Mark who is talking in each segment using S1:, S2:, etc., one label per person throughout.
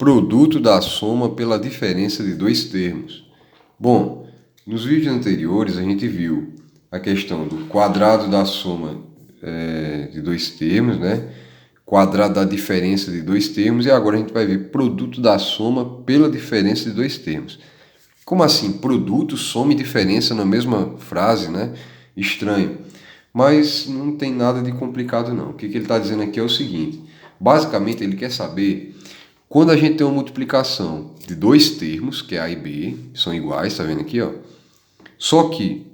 S1: Produto da soma pela diferença de dois termos. Bom, nos vídeos anteriores a gente viu a questão do quadrado da soma de dois termos, né? Quadrado da diferença de dois termos, e agora a gente vai ver produto da soma pela diferença de dois termos. Como assim? Produto, soma e diferença na mesma frase, né? Estranho. Mas não tem nada de complicado não. O que ele está dizendo aqui é o seguinte. Basicamente ele quer saber quando a gente tem uma multiplicação de dois termos, que é A e B, são iguais, tá vendo aqui, ó? Só que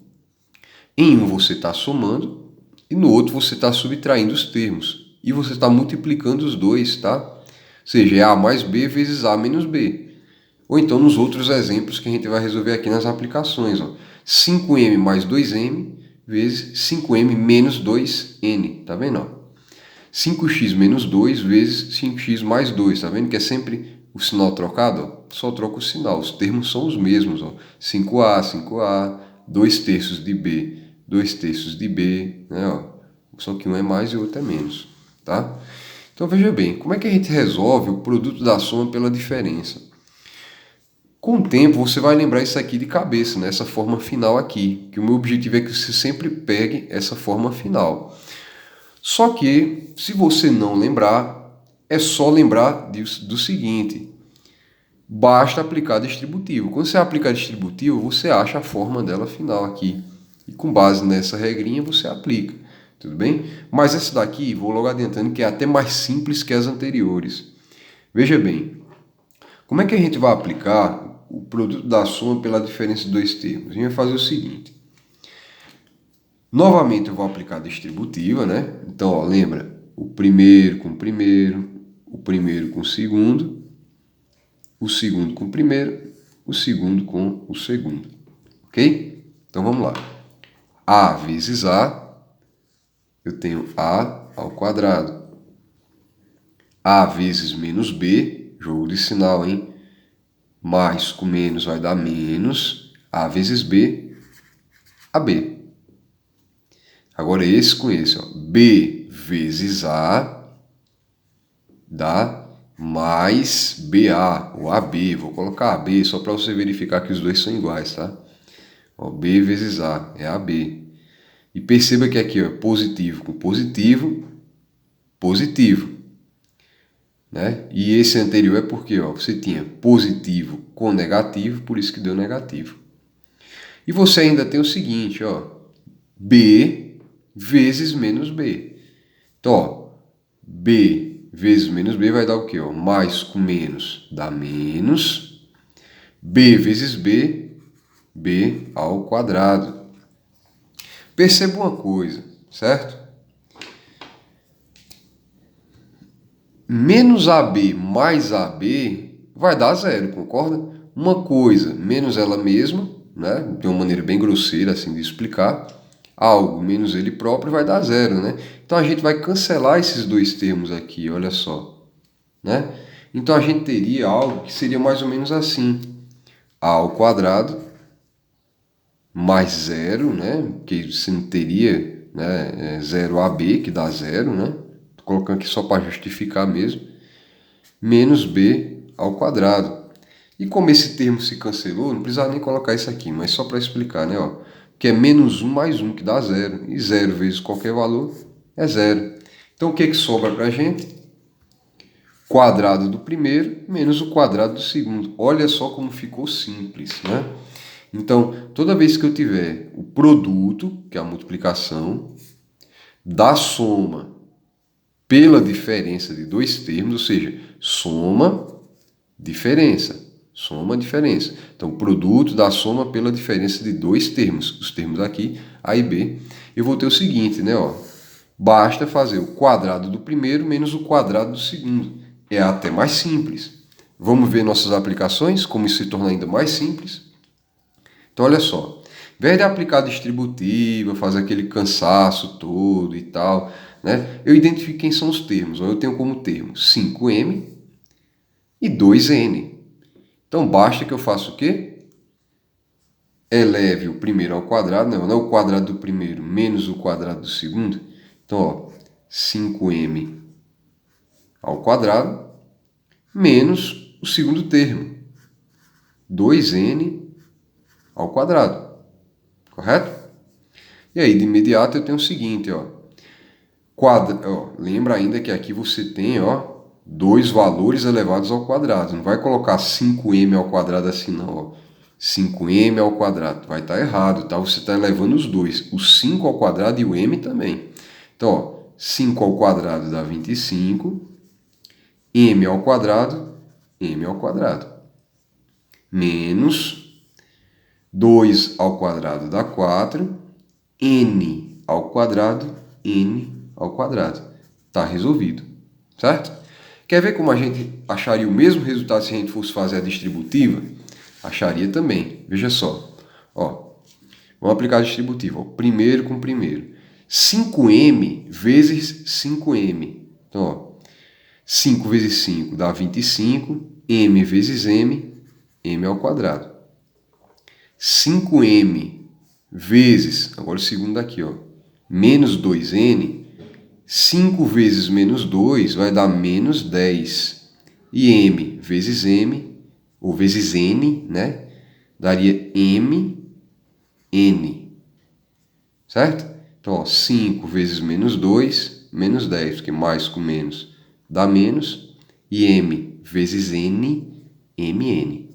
S1: em um você está somando e no outro você está subtraindo os termos. E você está multiplicando os dois, tá? Ou seja, é A mais B vezes A menos B. Ou então nos outros exemplos que a gente vai resolver aqui nas aplicações. Ó. 5m mais 2m vezes 5m menos 2n. Tá vendo? Ó? 5x menos 2 vezes 5x mais 2. Tá vendo que é sempre o sinal trocado? Ó? Só troca o sinal. Os termos são os mesmos. Ó. 5a, 5a, 2 terços de b, 2 terços de b. Né? Ó. Só que um é mais e o outro é menos. Tá? Então veja bem, como é que a gente resolve o produto da soma pela diferença? Com o tempo você vai lembrar isso aqui de cabeça, né? Essa forma final aqui, que o meu objetivo é que você sempre pegue essa forma final. Só que, se você não lembrar, é só lembrar do seguinte, basta aplicar distributivo. Quando você aplicar distributivo, você acha a forma dela final aqui. E com base nessa regrinha você aplica, tudo bem? Mas essa daqui, vou logo adiantando, que é até mais simples que as anteriores. Veja bem, como é que a gente vai aplicar o produto da soma pela diferença de dois termos? A gente vai fazer o seguinte. Novamente eu vou aplicar a distributiva, né? Então, ó, lembra? O primeiro com o primeiro com o segundo com o primeiro, o segundo com o segundo. Ok? Então vamos lá. A vezes A, eu tenho A ao quadrado. A vezes menos B, jogo de sinal, hein? Mais com menos vai dar menos. A vezes B, AB. Agora esse com esse, ó. B vezes A dá mais BA, ou AB. Vou colocar AB só para você verificar que os dois são iguais, tá? Ó, B vezes A é AB. E perceba que aqui, ó, positivo com positivo, positivo. Né? E esse anterior é porque ó, você tinha positivo com negativo, por isso que deu negativo. E você ainda tem o seguinte, ó, B vezes menos B. Então, ó, B vezes menos B vai dar o quê? Ó? Mais com menos dá menos. B vezes B, B ao quadrado. Perceba uma coisa, certo? Menos AB mais AB vai dar zero, concorda? Uma coisa menos ela mesma, né? De uma maneira bem grosseira assim de explicar, algo menos ele próprio vai dar zero, né? Então a gente vai cancelar esses dois termos aqui, olha só, né? Então a gente teria algo que seria mais ou menos assim: A ao quadrado mais zero, né? Que você não teria, né? Zero AB, que dá zero, né? Tô colocando aqui só para justificar mesmo. Menos B ao quadrado. E como esse termo se cancelou, não precisava nem colocar isso aqui, mas só para explicar, né? Ó, que é menos 1 mais 1, que dá zero. E zero vezes qualquer valor é zero. Então o que sobra para a gente? Quadrado do primeiro menos o quadrado do segundo. Olha só como ficou simples, né? Então, toda vez que eu tiver o produto, que é a multiplicação, da soma pela diferença de dois termos, ou seja, soma, diferença. Soma, diferença. Então, produto da soma pela diferença de dois termos. Os termos aqui, A e B. Eu vou ter o seguinte, né? Ó, basta fazer o quadrado do primeiro menos o quadrado do segundo. É até mais simples. Vamos ver nossas aplicações, como isso se torna ainda mais simples. Então, olha só. Em vez de aplicar distributiva, fazer aquele cansaço todo e tal, né? Eu identifico quem são os termos. Eu tenho como termo 5m e 2n. Então, basta que eu faça o quê? Eleve o primeiro ao quadrado, não é o quadrado do primeiro menos o quadrado do segundo. Então, ó, 5m ao quadrado menos o segundo termo, 2n ao quadrado, correto? E aí, de imediato, eu tenho o seguinte, ó, lembra ainda que aqui você tem, ó, dois valores elevados ao quadrado. Não vai colocar 5m ao quadrado assim, não, ó. 5m ao quadrado. Vai estar errado, tá? Você está elevando os dois, o 5 ao quadrado e o m também. Então, ó, 5 ao quadrado dá 25, m ao quadrado, menos 2 ao quadrado dá 4, n ao quadrado, Está resolvido, certo? Quer ver como a gente acharia o mesmo resultado se a gente fosse fazer a distributiva? Acharia também. Veja só. Ó, vamos aplicar a distributiva. Ó, primeiro com primeiro. 5m vezes 5m. Então, ó, 5 vezes 5 dá 25. M vezes m ao quadrado. 5m vezes, agora o segundo daqui, ó, menos 2n. 5 vezes menos 2 vai dar menos 10. E m, ou vezes n, né? Daria n. Certo? Então, ó, 5 vezes menos 2, menos 10, porque mais com menos dá menos. E m vezes n, mn.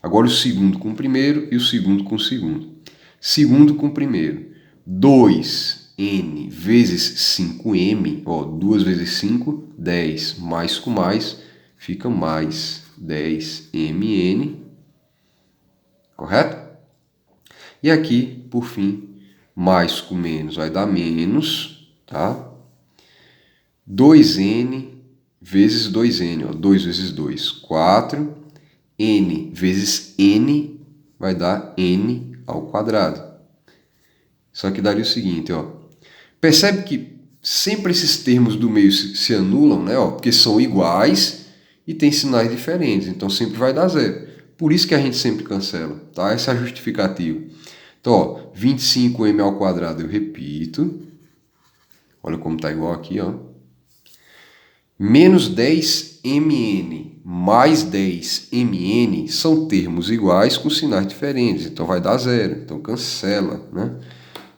S1: Agora o segundo com o primeiro e o segundo com o segundo. Segundo com o primeiro. 2n vezes 5m, ó, 2 vezes 5, 10, mais com mais, fica mais 10mn, correto? E aqui, por fim, mais com menos vai dar menos, tá? 2n vezes 2n, ó, 2 vezes 2, 4, n vezes n vai dar n ao quadrado. Só que daria o seguinte, ó. Percebe que sempre esses termos do meio se anulam, né? Ó, porque são iguais e tem sinais diferentes. Então sempre vai dar zero. Por isso que a gente sempre cancela, tá? Essa é a justificativa. Então, ó, 25m ao quadrado eu repito. Olha como tá igual aqui, ó. Menos 10mn mais 10mn são termos iguais com sinais diferentes. Então vai dar zero. Então cancela, né?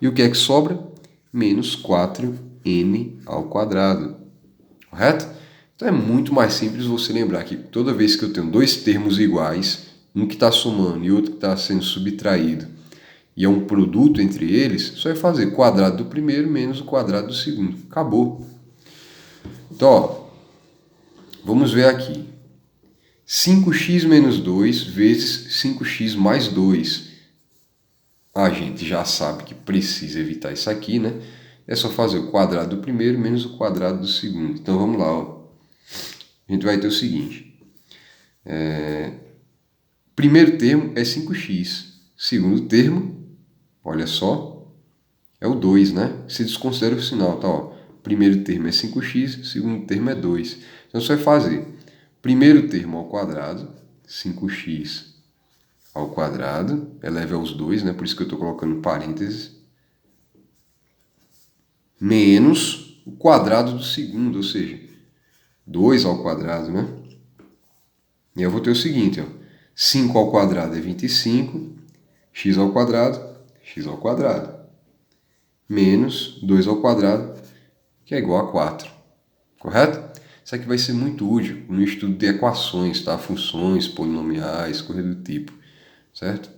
S1: E o que é que sobra? Menos 4n ao quadrado. Correto? Então é muito mais simples você lembrar que toda vez que eu tenho dois termos iguais, um que está somando e outro que está sendo subtraído, e é um produto entre eles, só é fazer quadrado do primeiro menos o quadrado do segundo. Acabou. Então, ó, vamos ver aqui. 5x menos 2 vezes 5x mais 2. A gente já sabe que precisa evitar isso aqui, né? É só fazer o quadrado do primeiro menos o quadrado do segundo. Então, vamos lá, ó. A gente vai ter o seguinte. Primeiro termo é 5x. Segundo termo, olha só, é o 2, né? Se desconsidera o sinal, tá? Ó. Primeiro termo é 5x, segundo termo é 2. Então, você vai fazer primeiro termo ao quadrado, 5x ao quadrado, eleve aos 2, né? Por isso que eu estou colocando parênteses, menos o quadrado do segundo, ou seja, 2 ao quadrado, né? E eu vou ter o seguinte, ó, 5 ao quadrado é 25, x ao quadrado, menos 2 ao quadrado, que é igual a 4, correto? Isso aqui vai ser muito útil no estudo de equações, tá? Funções, polinomiais, coisa do tipo, certo?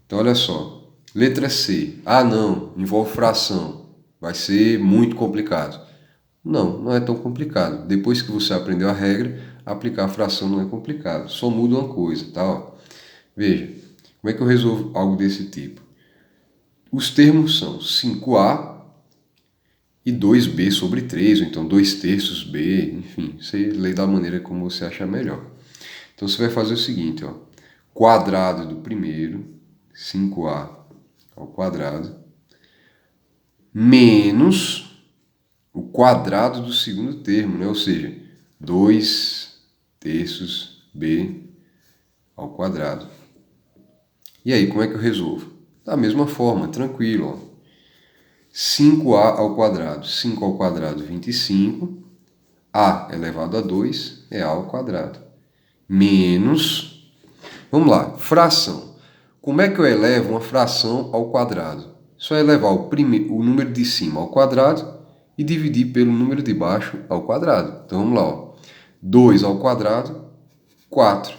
S1: Então, olha só, letra C. Ah, não, envolve fração. Vai ser muito complicado. Não, não é tão complicado. Depois que você aprendeu a regra, aplicar a fração não é complicado. Só muda uma coisa, tá? Ó, veja, como é que eu resolvo algo desse tipo? Os termos são 5a e 2b sobre 3, ou então 2 terços b, enfim, você lê da maneira como você achar melhor. Então você vai fazer o seguinte, ó, quadrado do primeiro, 5a ao quadrado, menos o quadrado do segundo termo, né? Ou seja, 2 terços b ao quadrado. E aí, como é que eu resolvo? Da mesma forma, tranquilo, ó. 5a ao quadrado, 5 ao quadrado, 25, a elevado a 2 é a ao quadrado. menos... Vamos lá, fração. Como é que eu elevo uma fração ao quadrado? Só elevar o número de cima ao quadrado e dividir pelo número de baixo ao quadrado. Então vamos lá, ó. 2 ao quadrado, 4.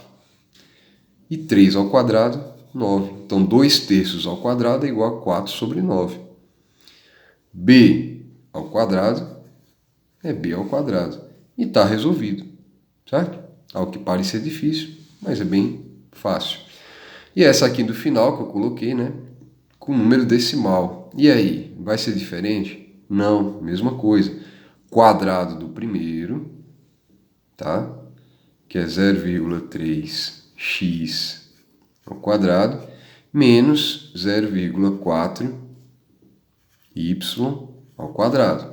S1: E 3 ao quadrado, 9. Então 2/3 ao quadrado é igual a 4 sobre 9. B ao quadrado é B ao quadrado. E está resolvido, certo? Ao que parece ser difícil, mas é bem fácil. E essa aqui do final que eu coloquei, né? Com número decimal. E aí, vai ser diferente? Não, mesma coisa. Quadrado do primeiro, tá? Que é 0,3x ao quadrado, menos 0,4y ao quadrado.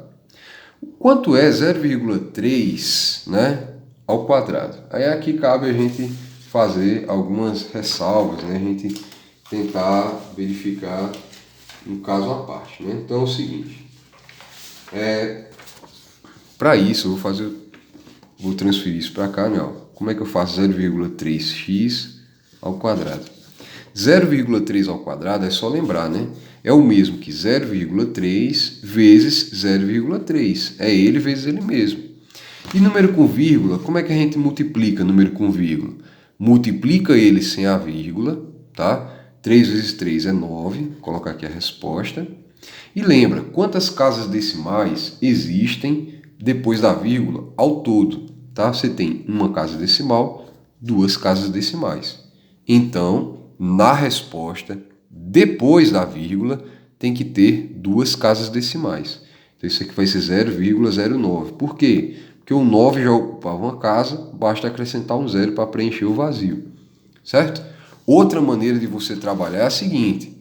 S1: Quanto é 0,3, né, ao quadrado? Aí aqui cabe a gente fazer algumas ressalvas, né? A gente tentar verificar um caso à parte, né? Então é o seguinte, para isso eu vou transferir isso para cá, né? Como é que eu faço 0,3x ao quadrado? 0,3 ao quadrado é só lembrar, né? É o mesmo que 0,3 vezes 0,3. É ele vezes ele mesmo. E número com vírgula, como é que a gente multiplica número com vírgula? Multiplica ele sem a vírgula, tá? 3 vezes 3 é 9. Vou colocar aqui a resposta. E lembra, quantas casas decimais existem depois da vírgula ao todo? Tá? Você tem uma casa decimal, duas casas decimais. Então, na resposta, depois da vírgula, tem que ter duas casas decimais. Então, isso aqui vai ser 0,09. Por quê? Porque o 9 já ocupava uma casa, basta acrescentar um zero para preencher o vazio. Certo? Outra maneira de você trabalhar é a seguinte.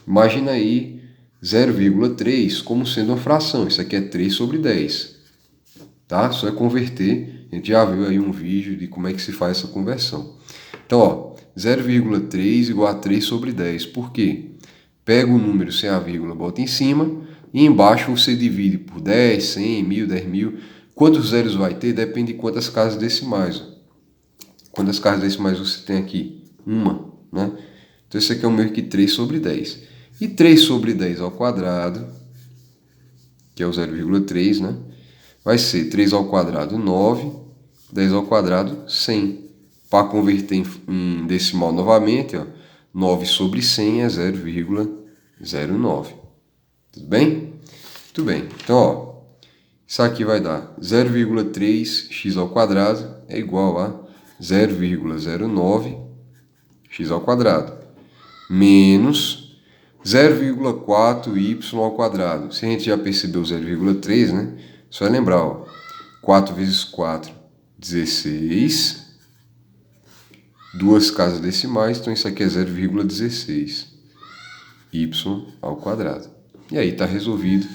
S1: Imagina aí 0,3 como sendo uma fração. Isso aqui é 3 sobre 10. Tá? Só é converter. A gente já viu aí um vídeo de como é que se faz essa conversão. Então, ó, 0,3 igual a 3 sobre 10. Por quê? Pega o número sem a vírgula, bota em cima. E embaixo você divide por 10, 100, 1000, 10.000. Quantos zeros vai ter? Depende de quantas casas decimais. Quantas casas decimais você tem aqui? Uma, né? Então, isso aqui é o mesmo que 3 sobre 10. E 3 sobre 10 ao quadrado, que é o 0,3, né? Vai ser 3 ao quadrado, 9. 10 ao quadrado, 100. Para converter em decimal novamente, ó, 9 sobre 100 é 0,09. Tudo bem? Muito bem. Então, ó, isso aqui vai dar 0,3x ao quadrado é igual a 0,09x ao quadrado. Menos 0,4y ao quadrado. Se a gente já percebeu 0,3, né? Só é lembrar, ó, 4 vezes 4, 16. Duas casas decimais, então isso aqui é 0,16 y ao quadrado. E aí está resolvido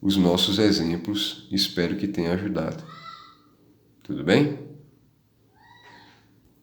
S1: os nossos exemplos. Espero que tenha ajudado. Tudo bem?